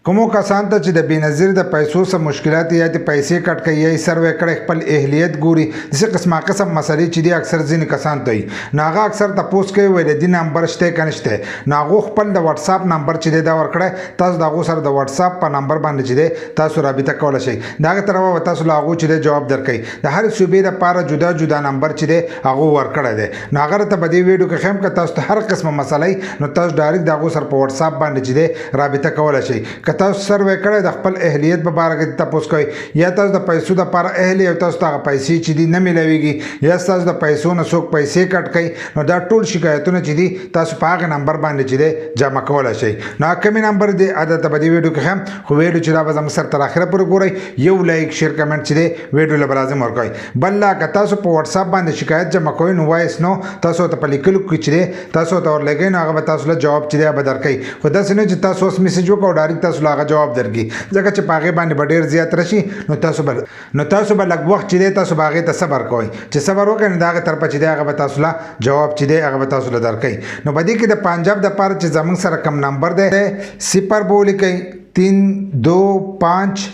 کومو کسان ته چې د بېنظیر د پیسو سم مشکلات یا د پیسې کټ کوي یا سروې کړي خپل اهلیت ګوري دغه قسمه مسلې چې دي اکثر ځینې کسان ته وي ناغه اکثر تاسو کوي وای د دې نمبر شته کنيشته ناغه خپل د واتس اپ نمبر چې دا ورکړی تاسو دغه سره د واتس اپ په نمبر باندې چې تاسو رابطه کولای شئ داغه طرف تاسو لاغو چې جواب درکړي د هر صوبې لپاره جدا جدا نمبر چې هغه ورکړی دی ناغه ته په دې ویډیو کې خیم که تاسو ته هر قسمه مسلې نو تاسو ډایرکټ دغه سره په واتس اپ باندې چې رابطه کولای شئ تاسو سروې کړی د خپل اهلیت په اړه کې تاسو کوي یا تاسو د پیسو د لپاره اهلی او تاسو ته پیسې چې دي نه ملويږي یا تاسو د پیسو نه څوک پیسې کټ کوي نو دا ټول شکایتونه چې دي تاسو په هغه نمبر باندې چې جمع کولای شئ نو کوم نمبر دی عادت په دې ویډیو کې هم خو ویډیو چې دا به زموږ سره تر اخره پورې ګورئ یو لایک شیر کمنټ چې دی ویډیو له لازم ورکړئ بل لا که تاسو په واتس اپ باندې شکایت جمع کوئ نو وایس نو تاسو ته په لیکلو کې چې تاسو ته ورلګئ نو هغه تاسو له جواب چې دی به درکړي خو دا څنګه چې تاسو اوس میسج وکړو ډایرکټ تاسو له جواب درګي ځکه چې پاغه باندې ډیر زیات راشي نو تاسو به لږ وخت چې تاسو باغې ته صبر کوئ چې صبر وکړئ نو داغه تر پچې هغه به تاسو له جواب چې دی هغه به تاسو له درکړي نو بدی کې د پنجاب د پاره چې زمونږ سره کم نمبر دی 0 بولی کوي 3 2 5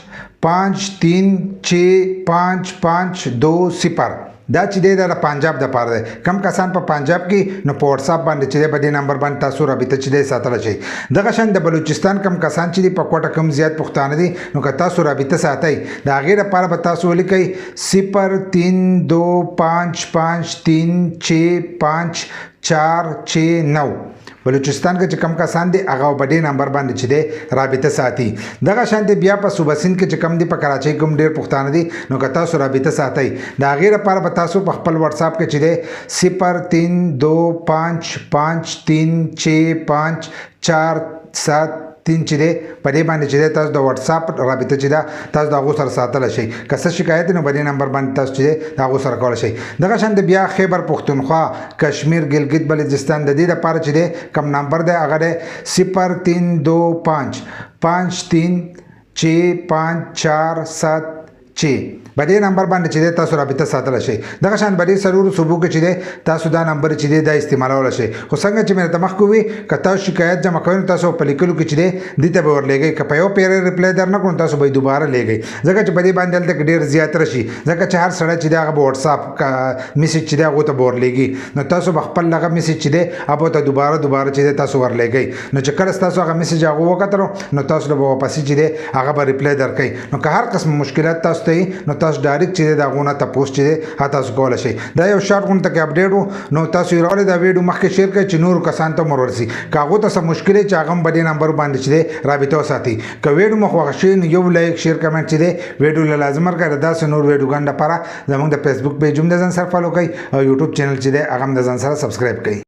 5 3 6 5 5 2 0 دا چې دی د پنجاب د پاره دی کم کسان په پنجاب کې نو په واتس اپ باندې چې په دې نمبر باندې تاسو رابطه چې دی ساتل شي دغه شان د بلوچستان کم کسان چې په کوټه کم زیات پښتانه دي نو که تاسو رابطه ساتئ دا غیر لپاره به تاسو ولیکئ 0 3 2 5 5 3 6 5 4 6 9 بلوچستان کې چې کم کسان دي هغه په دې نمبر باندې چې دی رابطه ساتي دغه شان دي بیا په صوبه سند کې چې کم دي په کراچۍ کوم ډیر پښتانه دي نو که تاسو رابطه ساتئ دا غیر لپاره به تاسو په خپل واتس اپ کې چې دی 0 3 2 5 5 3 6 5 4 7 3 چې دی په دې باندې چې تاسو د واتس اپ رابطه چې دا تاسو د هغه سره ساتل شئ که څه شکایت نو په دې نمبر باندې تاسو چې د هغه سره کول شئ دغه شان د بیا خیبر پختونخوا کشمیر ګلګت بلوچستان د دې لپاره چې دی کم نمبر دی هغه دی 0 3 2 5 5 3 6 5 4 7 6 په دې نمبر باندې چې تاسو رابطه ساتل شئ دغه شان بری سرور صوبو کې چې تاسو دا نمبر چې دا استعمالول شئ خو څنګه چې مې تمخ کوي که تاسو شکایت جمع کوئ تاسو په لیکلو کې چې دې ته به ورلېږئ که په یو پیر ریپلای درنه کړو تاسو به دوباره لېږئ ځکه چې په دې باندې دلته ډېر زیات راشي ځکه چې هر سړی چې هغه واتس اپ میسج چې هغه ته به ورلېږي نو تاسو به خپل هغه میسج چې دی هغه ته دوباره چې تاسو ورلېږئ نو چې کله تاسو هغه میسج هغه وکړو نو تاسو به واپس چې دی هغه به ریپلای درکړئ نو که هر قسم مشکلات تاسو ته نو تاسو ډایرکټ چې دا غونه تاسو چې تاسو کولای شئ دا یو شارټ غون ته اپډیټ نو تاسو یې راولې دا ویډیو مخکې شیر کړئ چې نور کسان ته مرورسي کاغو ته سم مشکل چې هغه باندې نمبر باندې چې رابطه ساتي که ویډیو مخ وغشین یو لایک شیر کمنټ چې ویډیو لازم ورکړه دا نور ویډیو ګان لپاره زموږ د فیسبوک پیج هم د ځان سره فالو کړئ او یوټیوب چینل چې هغه هم د ځان سره سبسکرایب کړئ